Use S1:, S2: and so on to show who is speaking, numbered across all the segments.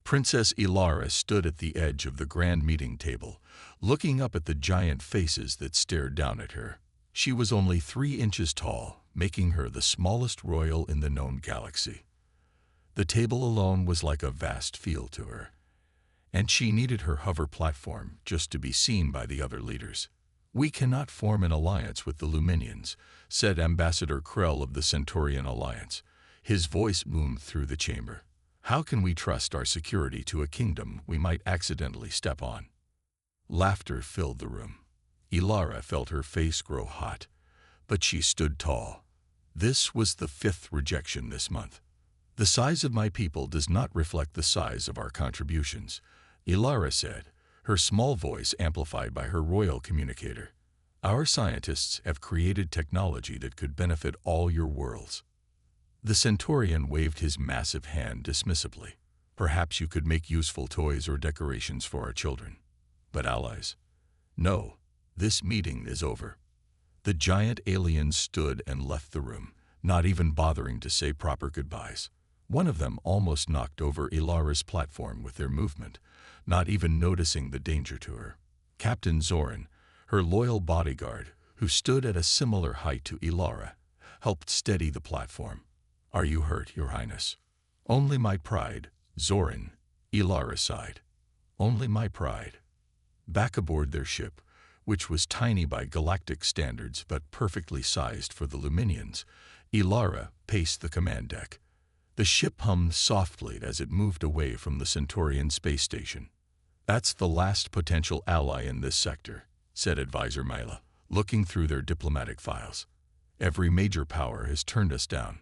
S1: Princess Ilara stood at the edge of the grand meeting table, looking up at the giant faces that stared down at her. She was only 3 inches tall, making her the smallest royal in the known galaxy. The table alone was like a vast field to her, and she needed her hover platform just to be seen by the other leaders. "We cannot form an alliance with the Luminians," said Ambassador Krell of the Centaurian Alliance. His voice boomed through the chamber. "How can we trust our security to a kingdom we might accidentally step on?" Laughter filled the room. Ilara felt her face grow hot, but she stood tall. This was the 5th rejection this month. "The size of my people does not reflect the size of our contributions," Ilara said, her small voice amplified by her royal communicator. "Our scientists have created technology that could benefit all your worlds." The Centaurian waved his massive hand dismissively. "Perhaps you could make useful toys or decorations for our children. But allies? No, this meeting is over." The giant aliens stood and left the room, not even bothering to say proper goodbyes. One of them almost knocked over Ilara's platform with their movement, not even noticing the danger to her. Captain Zoran, her loyal bodyguard, who stood at a similar height to Ilara, helped steady the platform. "Are you hurt, Your Highness?" "Only my pride, Zoran," Ilara sighed. "Only my pride." Back aboard their ship, which was tiny by galactic standards but perfectly sized for the Luminians, Ilara paced the command deck. The ship hummed softly as it moved away from the Centaurian space station. "That's the last potential ally in this sector," said Advisor Mila, looking through their diplomatic files. "Every major power has turned us down."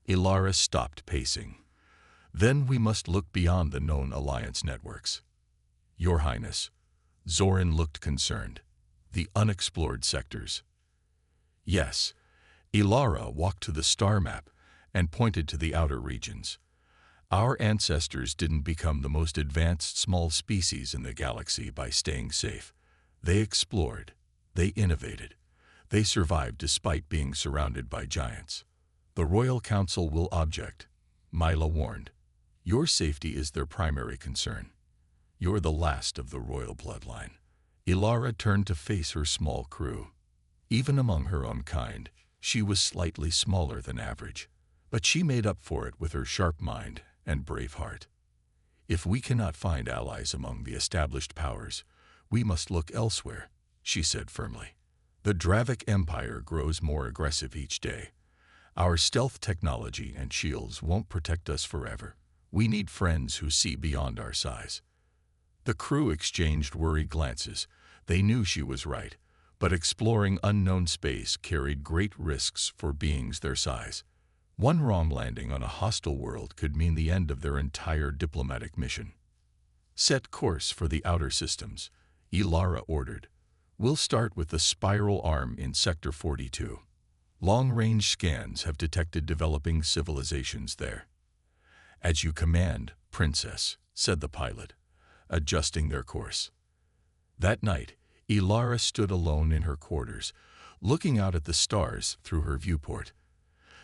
S1: Ilara stopped pacing. "Then we must look beyond the known alliance networks." "Your Highness." Zoran looked concerned. "The unexplored sectors." "Yes." Ilara walked to the star map and pointed to the outer regions. "Our ancestors didn't become the most advanced small species in the galaxy by staying safe. They explored. They innovated. They survived despite being surrounded by giants. The Royal Council will object," Mila warned. "Your safety is their primary concern. You're the last of the royal bloodline." Ilara turned to face her small crew. Even among her own kind, she was slightly smaller than average, but she made up for it with her sharp mind and brave heart. "If we cannot find allies among the established powers, we must look elsewhere," she said firmly. "The Dravik Empire grows more aggressive each day. Our stealth technology and shields won't protect us forever. We need friends who see beyond our size." The crew exchanged worried glances. They knew she was right, but exploring unknown space carried great risks for beings their size. One wrong landing on a hostile world could mean the end of their entire diplomatic mission. "Set course for the outer systems," Ilara ordered. "We'll start with the spiral arm in Sector 42. Long-range scans have detected developing civilizations there." "As you command, Princess," said the pilot, adjusting their course. That night, Ilara stood alone in her quarters, looking out at the stars through her viewport.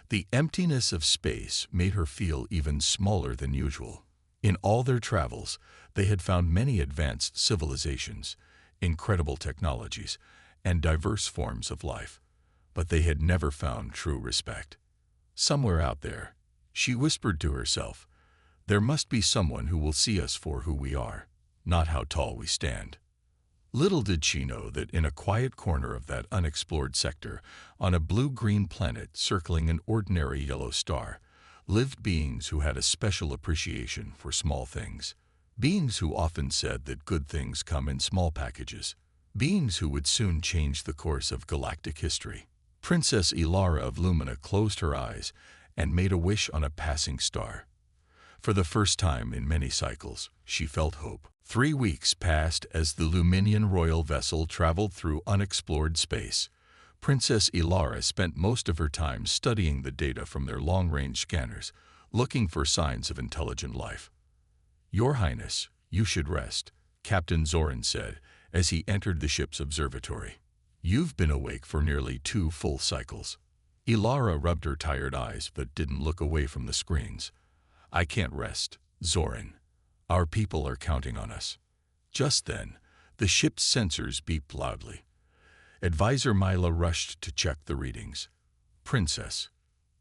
S1: The emptiness of space made her feel even smaller than usual. In all their travels, they had found many advanced civilizations, incredible technologies, and diverse forms of life, but they had never found true respect. "Somewhere out there," she whispered to herself, "there must be someone who will see us for who we are, not how tall we stand." Little did she know that in a quiet corner of that unexplored sector, on a blue-green planet circling an ordinary yellow star, lived beings who had a special appreciation for small things. Beings who often said that good things come in small packages. Beings who would soon change the course of galactic history. Princess Ilara of Lumina closed her eyes and made a wish on a passing star. For the first time in many cycles, she felt hope. 3 weeks passed as the Luminian royal vessel traveled through unexplored space. Princess Ilara spent most of her time studying the data from their long-range scanners, looking for signs of intelligent life. "Your Highness, you should rest," Captain Zoran said as he entered the ship's observatory. "You've been awake for nearly 2 full cycles." Ilara rubbed her tired eyes but didn't look away from the screens. "I can't rest, Zoran. Our people are counting on us. Just then, the ship's sensors beeped loudly. Advisor Mila rushed to check the readings. Princess,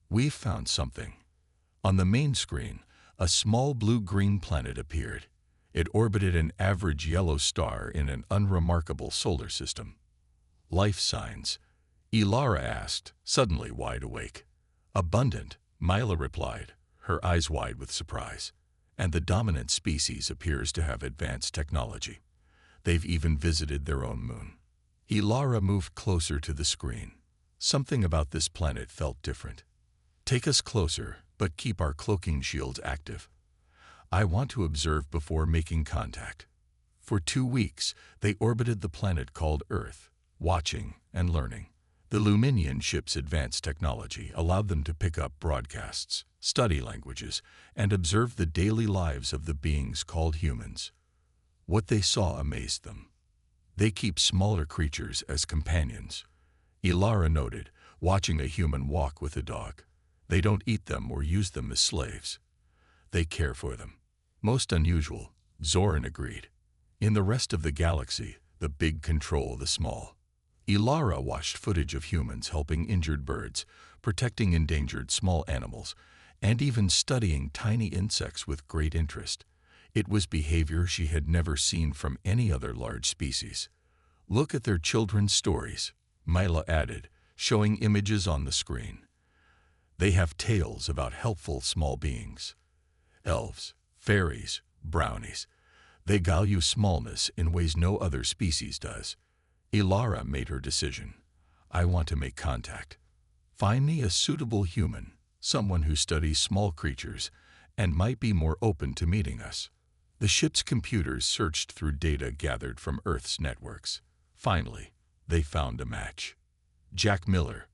S1: we've found something. On the main screen, a small blue-green planet appeared. It orbited an average yellow star in an unremarkable solar system. Life signs, Ilara asked, suddenly wide awake. Abundant, Mila replied, her eyes wide with surprise. And the dominant species appears to have advanced technology. They've even visited their own moon. Ilara moved closer to the screen. Something about this planet felt different. Take us closer, but keep our cloaking shields active. I want to observe before making contact. For 2 weeks, they orbited the planet called Earth, watching and learning. The Luminian ship's advanced technology allowed them to pick up broadcasts, study languages, and observe the daily lives of the beings called humans. What they saw amazed them. They keep smaller creatures as companions. Ilara noted, watching a human walk with a dog. They don't eat them or use them as slaves. They care for them. Most unusual, Zoran agreed. In the rest of the galaxy, the big control the small. Ilara watched footage of humans helping injured birds, protecting endangered small animals, and even studying tiny insects with great interest. It was behavior she had never seen from any other large species. Look at their children's stories, Mila added, showing images on the screen. They have tales about helpful small beings. Elves, fairies, brownies. They value smallness in ways no other species does. Ilara made her decision. I want to make contact. Find me a suitable human, someone who studies small creatures and might be more open to meeting us. The ship's computers searched through data gathered from Earth's networks. Finally, they found a match. Jack Miller,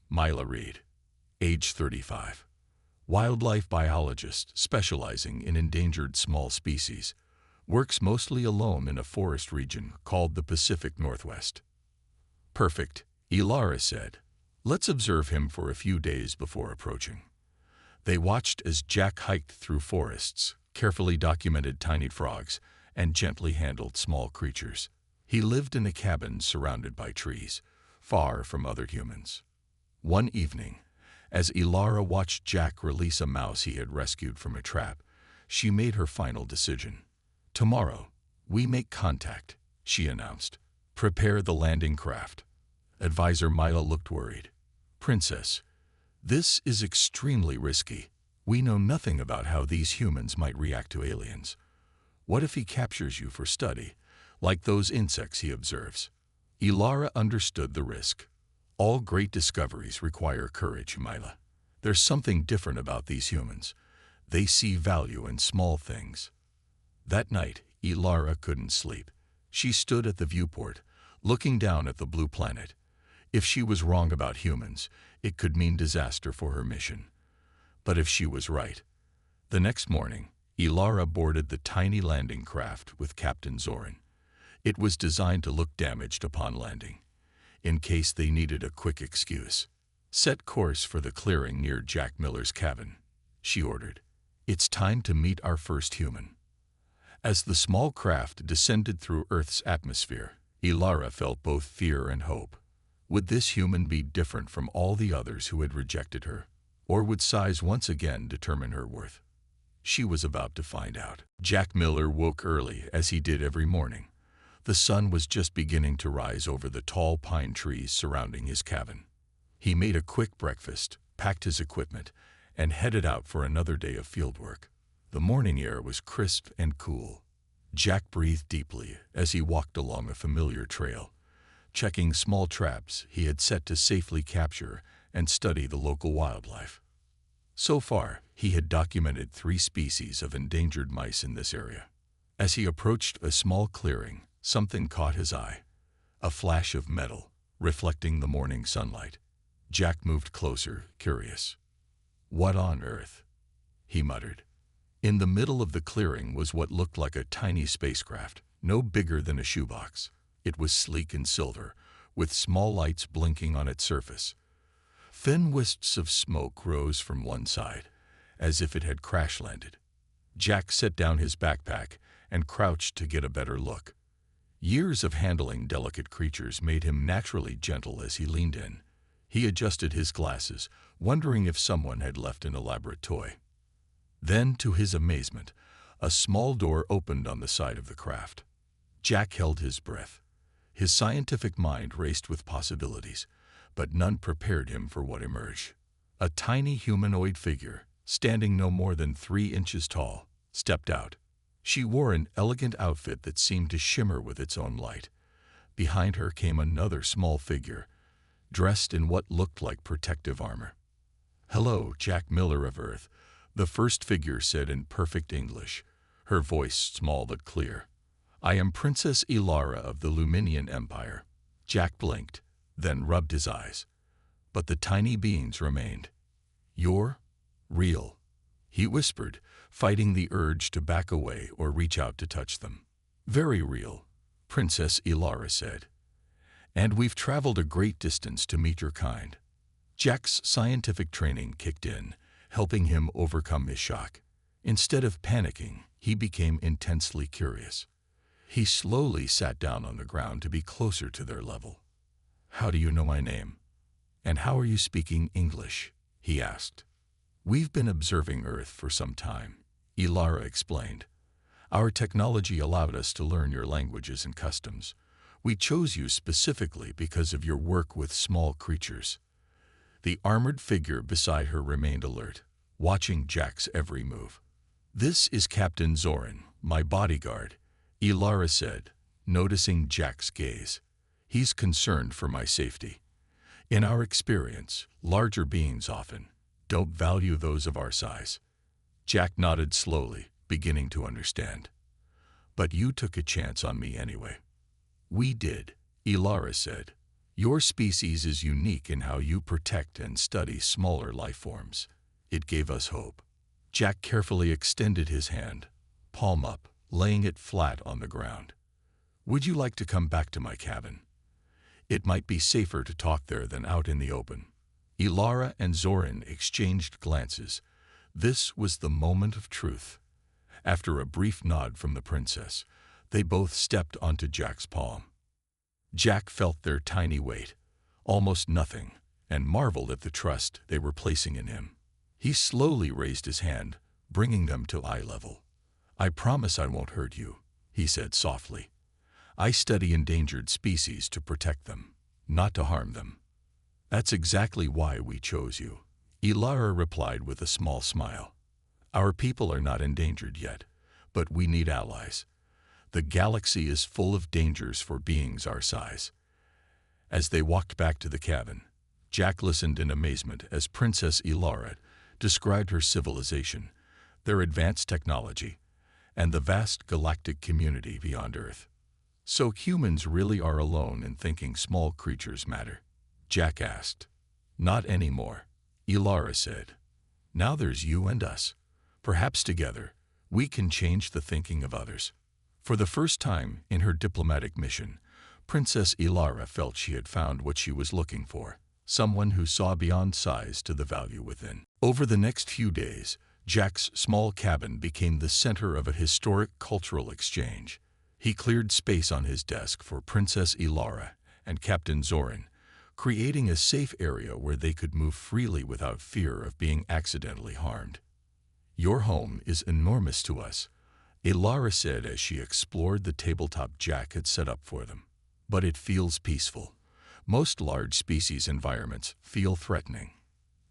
S1: Mila Reed, age 35. Wildlife biologist specializing in endangered small species. Works mostly alone in a forest region called the Pacific Northwest. Perfect, Ilara said. Let's observe him for a few days before approaching. They watched as Jack hiked through forests, carefully documented tiny frogs, and gently handled small creatures. He lived in a cabin surrounded by trees, far from other humans. One evening, as Ilara watched Jack release a mouse he had rescued from a trap, she made her final decision. Tomorrow, we make contact, she announced. Prepare the landing craft. Advisor Mila looked worried. Princess, this is extremely risky. We know nothing about how these humans might react to aliens. What if he captures you for study, like those insects he observes? Ilara understood the risk. All great discoveries require courage, Mila. There's something different about these humans. They see value in small things. That night, Ilara couldn't sleep. She stood at the viewport, looking down at the blue planet. If she was wrong about humans, it could mean disaster for her mission. But if she was right. The next morning, Ilara boarded the tiny landing craft with Captain Zoran. It was designed to look damaged upon landing, in case they needed a quick excuse. Set course for the clearing near Jack Miller's cabin, she ordered. It's time to meet our first human. As the small craft descended through Earth's atmosphere, Ilara felt both fear and hope. Would this human be different from all the others who had rejected her? Or would size once again determine her worth? She was about to find out. Jack Miller woke early, as he did every morning. The sun was just beginning to rise over the tall pine trees surrounding his cabin. He made a quick breakfast, packed his equipment, and headed out for another day of fieldwork. The morning air was crisp and cool. Jack breathed deeply as he walked along a familiar trail, checking small traps he had set to safely capture and study the local wildlife. So far, he had documented 3 species of endangered mice in this area. As he approached a small clearing, something caught his eye. A flash of metal, reflecting the morning sunlight. Jack moved closer, curious. "What on earth?" he muttered. In the middle of the clearing was what looked like a tiny spacecraft, no bigger than a shoebox. It was sleek and silver, with small lights blinking on its surface. Thin wisps of smoke rose from one side, as if it had crash-landed. Jack set down his backpack and crouched to get a better look. Years of handling delicate creatures made him naturally gentle as he leaned in. He adjusted his glasses, wondering if someone had left an elaborate toy. Then, to his amazement, a small door opened on the side of the craft. Jack held his breath. His scientific mind raced with possibilities, but none prepared him for what emerged. A tiny humanoid figure, standing no more than 3 inches tall, stepped out. She wore an elegant outfit that seemed to shimmer with its own light. Behind her came another small figure, dressed in what looked like protective armor. "Hello, Jack Miller of Earth," the first figure said in perfect English, her voice small but clear. "I am Princess Ilara of the Luminian Empire." Jack blinked, then rubbed his eyes. But the tiny beings remained. "You're real," he whispered, fighting the urge to back away or reach out to touch them. "Very real," Princess Ilara said. "And we've traveled a great distance to meet your kind." Jack's scientific training kicked in, helping him overcome his shock. Instead of panicking, he became intensely curious. He slowly sat down on the ground to be closer to their level. "How do you know my name? And how are you speaking English?" he asked. "We've been observing Earth for some time," Ilara explained. "Our technology allowed us to learn your languages and customs. We chose you specifically because of your work with small creatures." The armored figure beside her remained alert, watching Jack's every move. "This is Captain Zorin, my bodyguard," Ilara said, noticing Jack's gaze. "He's concerned for my safety. In our experience, larger beings often don't value those of our size." Jack nodded slowly, beginning to understand. "But you took a chance on me anyway." "We did," Ilara said. "Your species is unique in how you protect and study smaller life forms." It gave us hope. Jack carefully extended his hand, palm up, laying it flat on the ground. "Would you like to come back to my cabin? It might be safer to talk there than out in the open." Ilara and Zorin exchanged glances. This was the moment of truth. After a brief nod from the princess, they both stepped onto Jack's palm. Jack felt their tiny weight, almost nothing, and marveled at the trust they were placing in him. He slowly raised his hand, bringing them to eye level. "I promise I won't hurt you," he said softly. "I study endangered species to protect them, not to harm them." "That's exactly why we chose you," Ilara replied with a small smile. "Our people are not endangered yet, but we need allies. The galaxy is full of dangers for beings our size." As they walked back to the cabin, Jack listened in amazement as Princess Ilara described her civilization, their advanced technology, and the vast galactic community beyond Earth. "So humans really are alone in thinking small creatures matter?" Jack asked. "Not anymore," Ilara said. "Now there's you and us. Perhaps together, we can change the thinking of others." For the first time in her diplomatic mission, Princess Ilara felt she had found what she was looking for, someone who saw beyond size to the value within. Over the next few days, Jack's small cabin became the center of a historic cultural exchange. He cleared space on his desk for Princess Ilara and Captain Zorin, creating a safe area where they could move freely without fear of being accidentally harmed. "Your home is enormous to us," Ilara said as she explored the tabletop Jack had set up for them. "But it feels peaceful. Most large species environments feel threatening."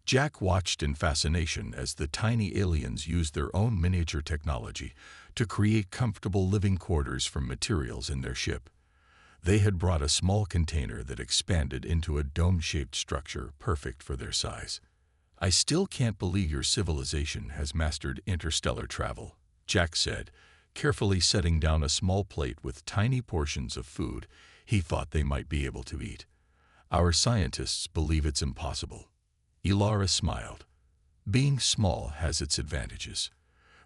S1: Jack watched in fascination as the tiny aliens used their own miniature technology to create comfortable living quarters from materials in their ship. They had brought a small container that expanded into a dome-shaped structure perfect for their size. "I still can't believe your civilization has mastered interstellar travel," Jack said, carefully setting down a small plate with tiny portions of food he thought they might be able to eat. "Our scientists believe it's impossible." Ilara smiled. "Being small has its advantages.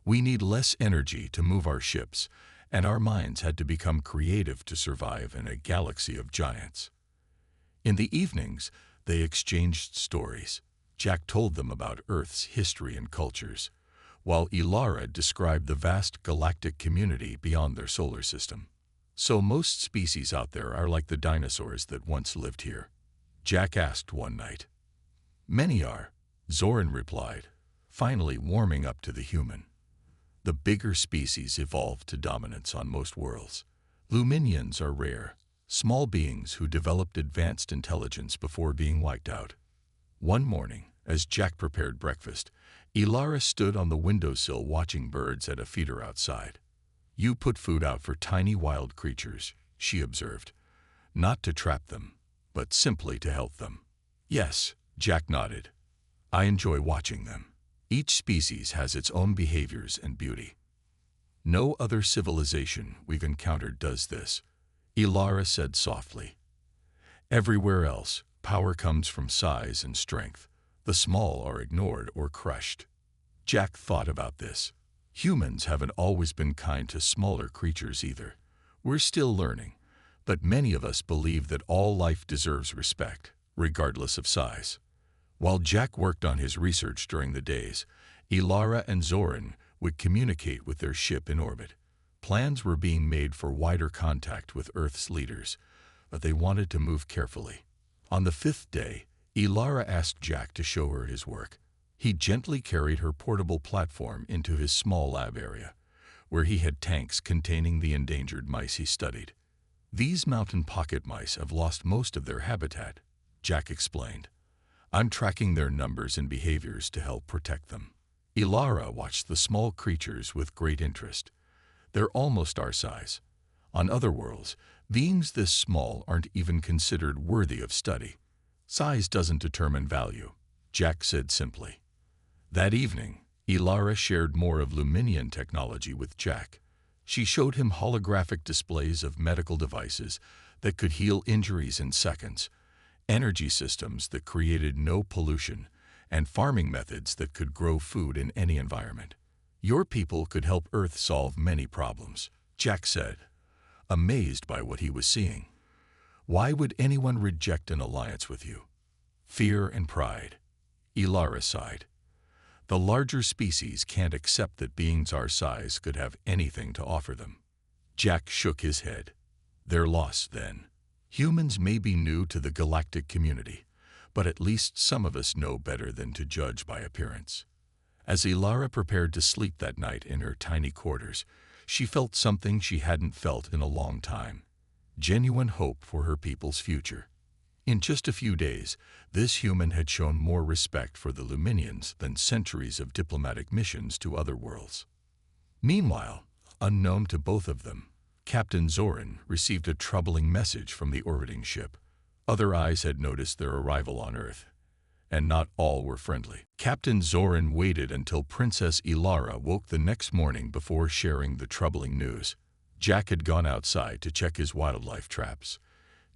S1: We need less energy to move our ships, and our minds had to become creative to survive in a galaxy of giants." In the evenings, they exchanged stories. Jack told them about Earth's history and cultures, while Ilara described the vast galactic community beyond their solar system. "So most species out there are like the dinosaurs that once lived here?" Jack asked one night. "Many are," Zoran replied, finally warming up to the human. "The bigger species evolved to dominance on most worlds. Luminians are rare, small beings who developed advanced intelligence before being wiped out." One morning, as Jack prepared breakfast, Ilara stood on the windowsill watching birds at a feeder outside. "You put food out for tiny wild creatures," she observed, "not to trap them, but simply to help them." "Yes," Jack nodded. "I enjoy watching them. Each species has its own behaviors and beauty. No other civilization we've encountered does this," Ilara said softly. "Everywhere else, power comes from size and strength. The small are ignored or crushed." Jack thought about this. Humans haven't always been kind to smaller creatures either. We're still learning, but many of us believe that all life deserves respect, regardless of size. While Jack worked on his research during the days, Ilara and Zoran would communicate with their ship in orbit. Plans were being made for wider contact with Earth's leaders, but they wanted to move carefully. On the 5th day, Ilara asked Jack to show her his work. He gently carried her portable platform into his small lab area, where he had tanks containing the endangered mice he studied. "These mountain pocket mice have lost most of their habitat," Jack explained. "I'm tracking their numbers and behaviors to help protect them." Ilara watched the small creatures with great interest. "They're almost our size. On other worlds, beings this small aren't even considered worthy of study." "Size doesn't determine value," Jack said simply. That evening, Ilara shared more of Luminian technology with Jack. She showed him holographic displays of medical devices that could heal injuries in seconds, energy systems that created no pollution, and farming methods that could grow food in any environment. "Your people could help Earth solve many problems," Jack said, amazed by what he was seeing. "Why would anyone reject an alliance with you?" "Fear and pride," Ilara sighed. "The larger species can't accept that beings our size could have anything to offer them." Jack shook his head. "They're lost then. Humans may be new to the galactic community, but at least some of us know better than to judge by appearance." As Ilara prepared to sleep that night in her tiny quarters, she felt something she hadn't felt in a long time: genuine hope for her people's future. In just a few days, this human had shown more respect for the Luminians than centuries of diplomatic missions to other worlds. Meanwhile, unknown to both of them, Captain Zoran received a troubling message from the orbiting ship. Other eyes had noticed their arrival on Earth, and not all were friendly. Captain Zoran waited until Princess Ilara woke the next morning before sharing the troubling news. Jack had gone outside to check his wildlife traps,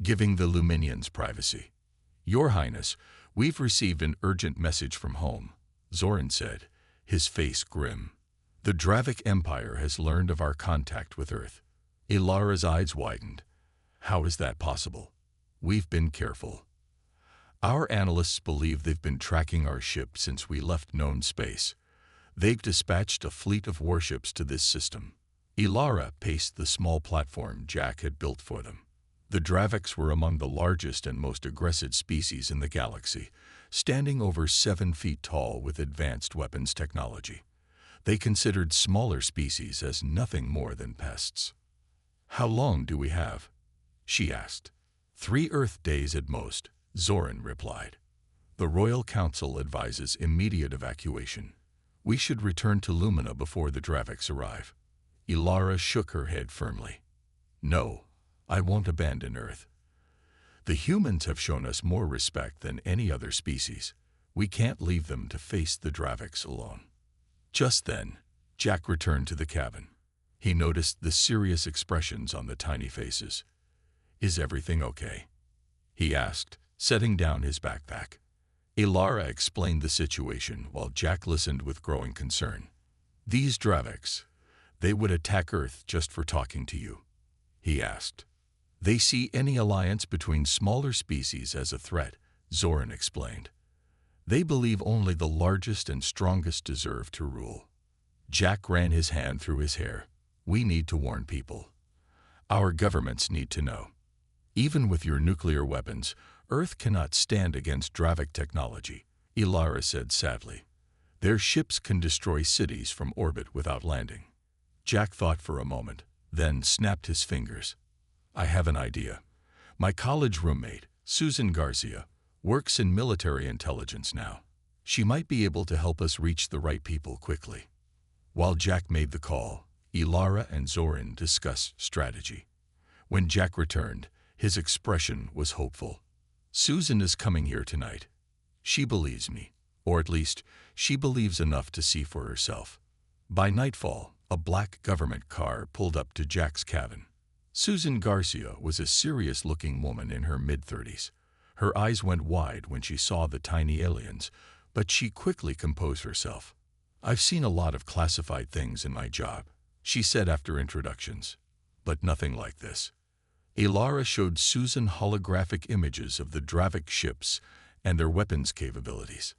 S1: giving the Luminians privacy. "Your Highness, we've received an urgent message from home," Zoran said, his face grim. "The Dravic Empire has learned of our contact with Earth." Ilara's eyes widened. "How is that possible?" "We've been careful. Our analysts believe they've been tracking our ship since we left known space. They've dispatched a fleet of warships to this system." Ilara paced the small platform Jack had built for them. The Dravics were among the largest and most aggressive species in the galaxy, standing over 7 feet tall with advanced weapons technology. They considered smaller species as nothing more than pests. "How long do we have?" she asked. 3 Earth days at most," Zoran replied. "The Royal Council advises immediate evacuation. We should return to Lumina before the Dravics arrive." Ilara shook her head firmly. "No, I won't abandon Earth. The humans have shown us more respect than any other species. We can't leave them to face the Dravics alone." Just then, Jack returned to the cabin. He noticed the serious expressions on the tiny faces. "Is everything okay?" he asked, setting down his backpack. Ilara explained the situation while Jack listened with growing concern. "These Dravics, they would attack Earth just for talking to you?" he asked. "They see any alliance between smaller species as a threat," Zoran explained. "They believe only the largest and strongest deserve to rule." Jack ran his hand through his hair. We need to warn people. Our governments need to know. Even with your nuclear weapons, Earth cannot stand against Dravik technology, Ilara said sadly. Their ships can destroy cities from orbit without landing. Jack thought for a moment, then snapped his fingers. I have an idea. My college roommate, Susan Garcia, works in military intelligence now. She might be able to help us reach the right people quickly. While Jack made the call, Ilara and Zoran discussed strategy. When Jack returned, his expression was hopeful. Susan is coming here tonight. She believes me, or at least, she believes enough to see for herself. By nightfall, a black government car pulled up to Jack's cabin. Susan Garcia was a serious-looking woman in her mid-30s. Her eyes went wide when she saw the tiny aliens, but she quickly composed herself. I've seen a lot of classified things in my job, she said after introductions, but nothing like this. Ilara showed Susan holographic images of the Dravik ships and their weapons capabilities.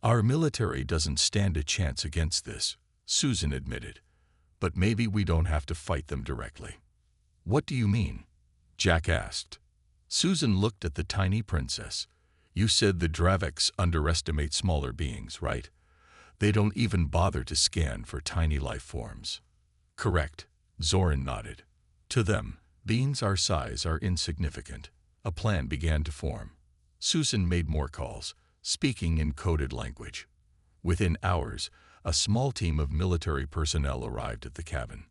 S1: Our military doesn't stand a chance against this, Susan admitted, but maybe we don't have to fight them directly. What do you mean? Jack asked. Susan looked at the tiny princess. You said the Draviks underestimate smaller beings, right? They don't even bother to scan for tiny life forms. Correct, Zoran nodded. To them, beings our size are insignificant. A plan began to form. Susan made more calls, speaking in coded language. Within hours, a small team of military personnel arrived at the cabin.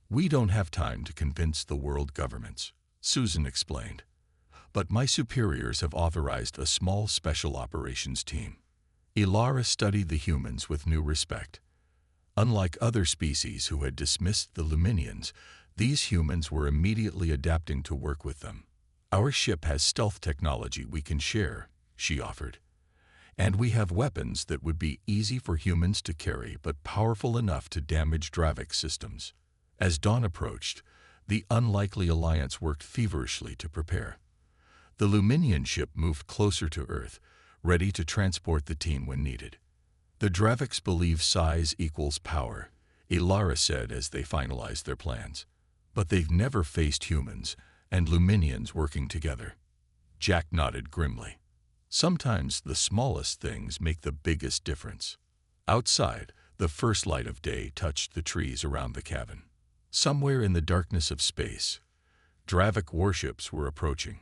S1: We don't have time to convince the world governments, Susan explained. But my superiors have authorized a small special operations team. Ilara studied the humans with new respect. Unlike other species who had dismissed the Luminians, these humans were immediately adapting to work with them. Our ship has stealth technology we can share, she offered. And we have weapons that would be easy for humans to carry but powerful enough to damage Dravik systems. As dawn approached, the unlikely alliance worked feverishly to prepare. The Luminian ship moved closer to Earth, ready to transport the team when needed. The Draviks believe size equals power, Ilara said as they finalized their plans. But they've never faced humans and Luminians working together. Jack nodded grimly. Sometimes the smallest things make the biggest difference. Outside, the first light of day touched the trees around the cabin. Somewhere in the darkness of space, Dravik warships were approaching.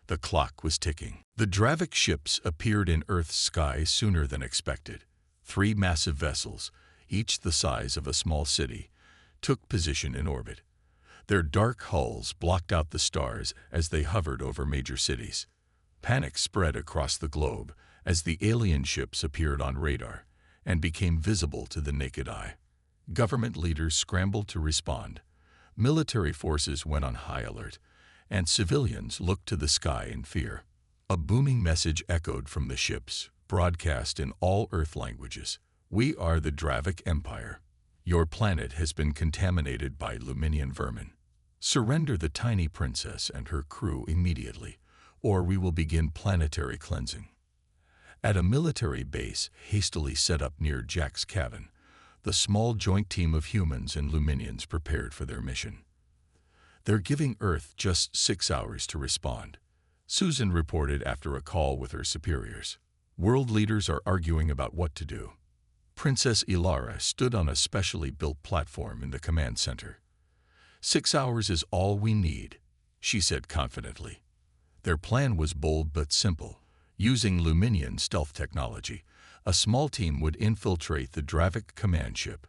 S1: The clock was ticking. The Dravik ships appeared in Earth's sky sooner than expected. 3 massive vessels, each the size of a small city, took position in orbit. Their dark hulls blocked out the stars as they hovered over major cities. Panic spread across the globe as the alien ships appeared on radar and became visible to the naked eye. Government leaders scrambled to respond. Military forces went on high alert, and civilians looked to the sky in fear. A booming message echoed from the ships, broadcast in all Earth languages. We are the Dravik Empire. Your planet has been contaminated by Luminian vermin. Surrender the tiny princess and her crew immediately, or we will begin planetary cleansing. At a military base hastily set up near Jack's cabin, the small joint team of humans and Luminians prepared for their mission. They're giving Earth just 6 hours to respond, Susan reported after a call with her superiors. World leaders are arguing about what to do. Princess Ilara stood on a specially built platform in the command center. 6 hours is all we need, she said confidently. Their plan was bold but simple. Using Luminian stealth technology, a small team would infiltrate the Dravik command ship.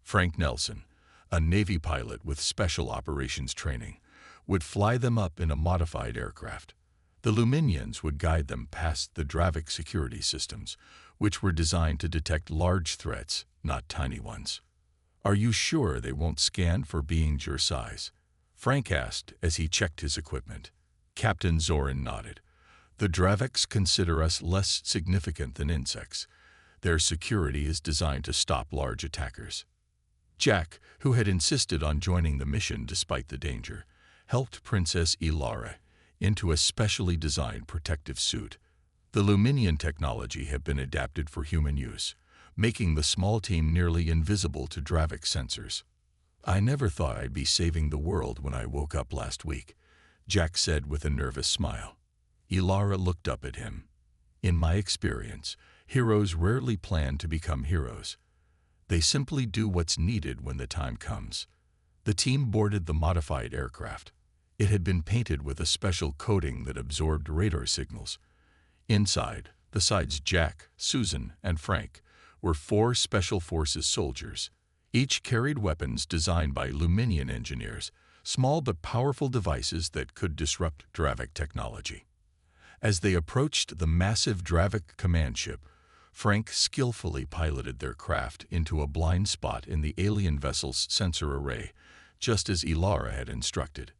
S1: Frank Nelson, a Navy pilot with special operations training, would fly them up in a modified aircraft. The Luminians would guide them past the Dravik security systems, which were designed to detect large threats, not tiny ones. Are you sure they won't scan for beings your size? Frank asked as he checked his equipment. Captain Zoran nodded. The Draviks consider us less significant than insects. Their security is designed to stop large attackers. Jack, who had insisted on joining the mission despite the danger, helped Princess Ilara into a specially designed protective suit. The Luminian technology had been adapted for human use, making the small team nearly invisible to Dravik sensors. "I never thought I'd be saving the world when I woke up last week," Jack said with a nervous smile. Ilara looked up at him. "In my experience, heroes rarely plan to become heroes. They simply do what's needed when the time comes." The team boarded the modified aircraft. It had been painted with a special coating that absorbed radar signals. Inside, besides Jack, Susan, and Frank, were 4 Special Forces soldiers. Each carried weapons designed by Luminian engineers, small but powerful devices that could disrupt Dravik technology. As they approached the massive Dravik command ship, Frank skillfully piloted their craft into a blind spot in the alien vessel's sensor array, just as Ilara had instructed.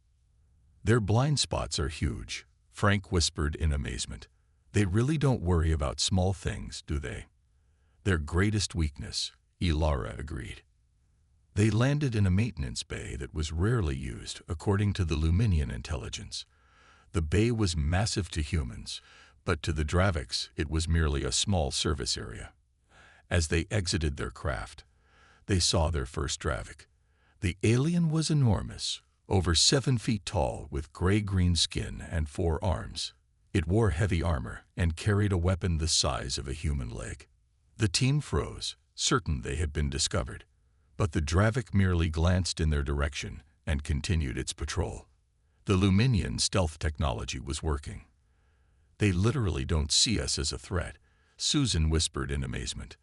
S1: "Their blind spots are huge," Frank whispered in amazement. "They really don't worry about small things, do they?" "Their greatest weakness," Ilara agreed. They landed in a maintenance bay that was rarely used, according to the Luminian intelligence. The bay was massive to humans, but to the Draviks it was merely a small service area. As they exited their craft, they saw their first Dravik. The alien was enormous, over 7 feet tall, with gray-green skin and 4 arms. It wore heavy armor and carried a weapon the size of a human leg. The team froze, certain they had been discovered, but the Dravik merely glanced in their direction and continued its patrol. The Luminian stealth technology was working. "They literally don't see us as a threat," Susan whispered in amazement.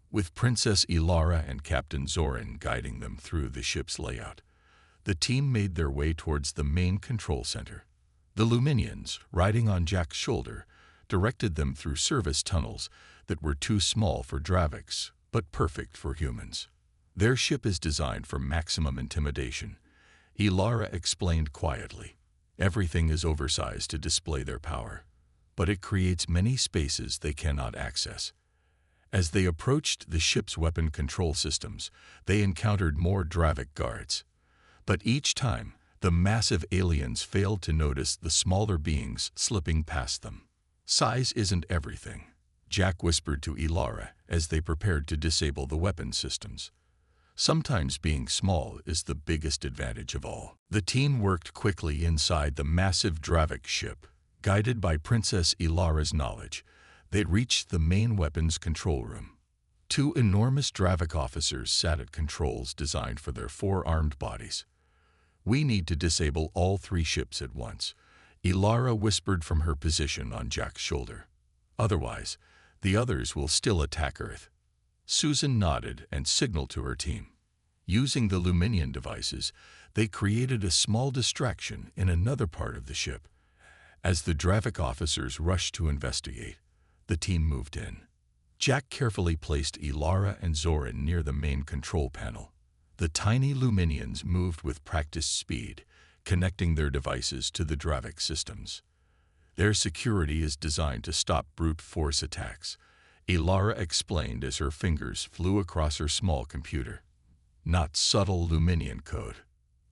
S1: With Princess Ilara and Captain Zoran guiding them through the ship's layout, the team made their way towards the main control center. The Luminians, riding on Jack's shoulder, directed them through service tunnels that were too small for Draviks, but perfect for humans. "Their ship is designed for maximum intimidation," Ilara explained quietly. "Everything is oversized to display their power, but it creates many spaces they cannot access." As they approached the ship's weapon control systems, they encountered more Dravik guards. But each time, the massive aliens failed to notice the smaller beings slipping past them. "Size isn't everything," Jack whispered to Ilara as they prepared to disable the weapon systems. "Sometimes being small is the biggest advantage of all." The team worked quickly inside the massive Dravik ship. Guided by Princess Ilara's knowledge, they reached the main weapons control room. 2 enormous Dravik officers sat at controls designed for their 4-armed bodies. "We need to disable all 3 ships at once," Ilara whispered from her position on Jack's shoulder. "Otherwise, the others will still attack Earth." Susan nodded and signaled to her team. Using the Luminian devices, they created a small distraction in another part of the ship. As the Dravik officers rushed to investigate, the team moved in. Jack carefully placed Ilara and Zoran near the main control panel. The tiny Luminians moved with practiced speed, connecting their devices to the Dravik systems. "Their security is designed to stop brute force attacks," Ilara explained as her fingers flew across her small computer. Not subtle Luminian code.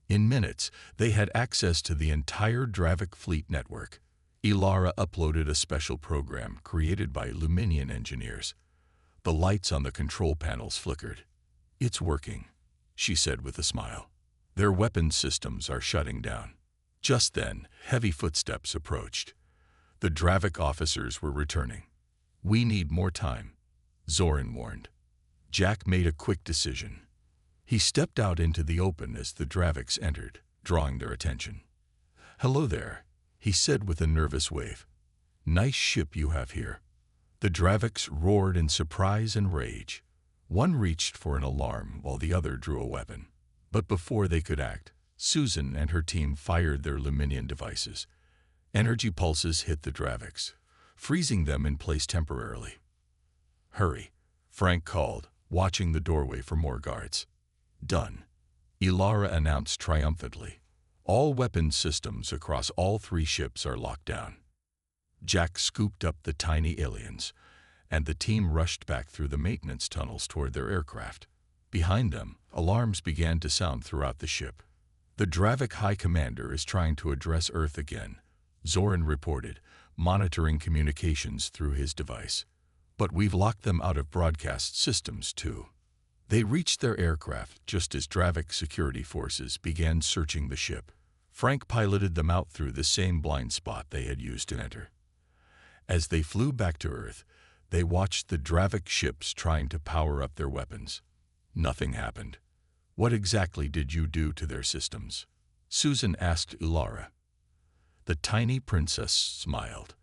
S1: In minutes, they had access to the entire Dravik fleet network. Ilara uploaded a special program created by Luminian engineers. The lights on the control panels flickered. "It's working," she said with a smile. "Their weapons systems are shutting down." Just then, heavy footsteps approached. The Dravik officers were returning. "We need more time," Zoran warned. Jack made a quick decision. He stepped out into the open as the Draviks entered, drawing their attention. "Hello there," he said with a nervous wave. "Nice ship you have here." The Draviks roared in surprise and rage. One reached for an alarm while the other drew a weapon. But before they could act, Susan and her team fired their Luminian devices. Energy pulses hit the Draviks, freezing them in place temporarily. "Hurry," Frank called, watching the doorway for more guards. "Done," Ilara announced triumphantly. "All weapons systems across all 3 ships are locked down." Jack scooped up the tiny aliens, and the team rushed back through the maintenance tunnels toward their aircraft. Behind them, alarms began to sound throughout the ship. "The Dravik High Commander is trying to address Earth again," Zoran reported, monitoring communications through his device. But we've locked them out of broadcast systems, too. They reached their aircraft just as Dravik security forces began searching the ship. Frank piloted them out through the same blind spot they had used to enter. As they flew back to Earth, they watched the Dravik ships trying to power up their weapons. Nothing happened. What exactly did you do to their systems? Susan asked Ilara. The tiny princess smiled.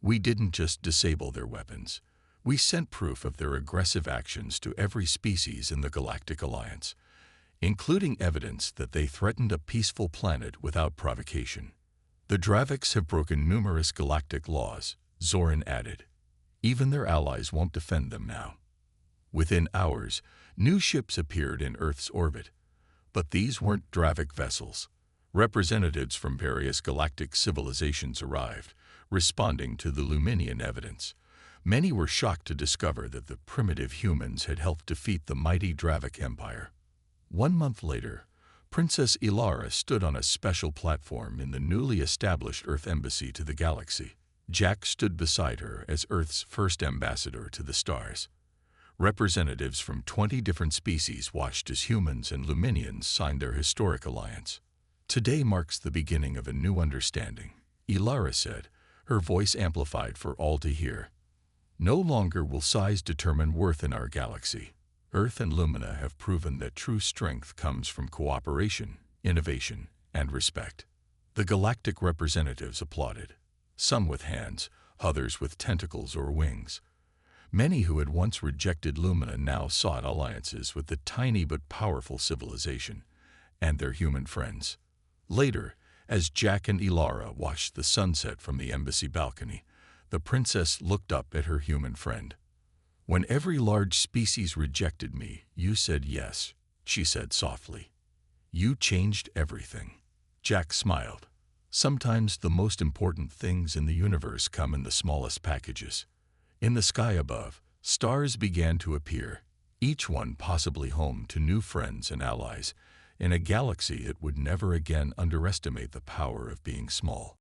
S1: We didn't just disable their weapons. We sent proof of their aggressive actions to every species in the Galactic Alliance, including evidence that they threatened a peaceful planet without provocation. The Draviks have broken numerous galactic laws, Zoran added. Even their allies won't defend them now. Within hours, new ships appeared in Earth's orbit. But these weren't Dravik vessels. Representatives from various galactic civilizations arrived, responding to the Luminian evidence. Many were shocked to discover that the primitive humans had helped defeat the mighty Dravik Empire. 1 month later, Princess Ilara stood on a special platform in the newly established Earth Embassy to the galaxy. Jack stood beside her as Earth's first ambassador to the stars. Representatives from 20 different species watched as humans and Luminians signed their historic alliance. Today marks the beginning of a new understanding, Ilara said, her voice amplified for all to hear. No longer will size determine worth in our galaxy. Earth and Lumina have proven that true strength comes from cooperation, innovation, and respect. The galactic representatives applauded, some with hands, others with tentacles or wings. Many who had once rejected Lumina now sought alliances with the tiny but powerful civilization and their human friends. Later, as Jack and Ilara watched the sunset from the embassy balcony, the princess looked up at her human friend. When every large species rejected me, you said yes, she said softly. You changed everything. Jack smiled. Sometimes the most important things in the universe come in the smallest packages. In the sky above, stars began to appear, each one possibly home to new friends and allies, in a galaxy that would never again underestimate the power of being small.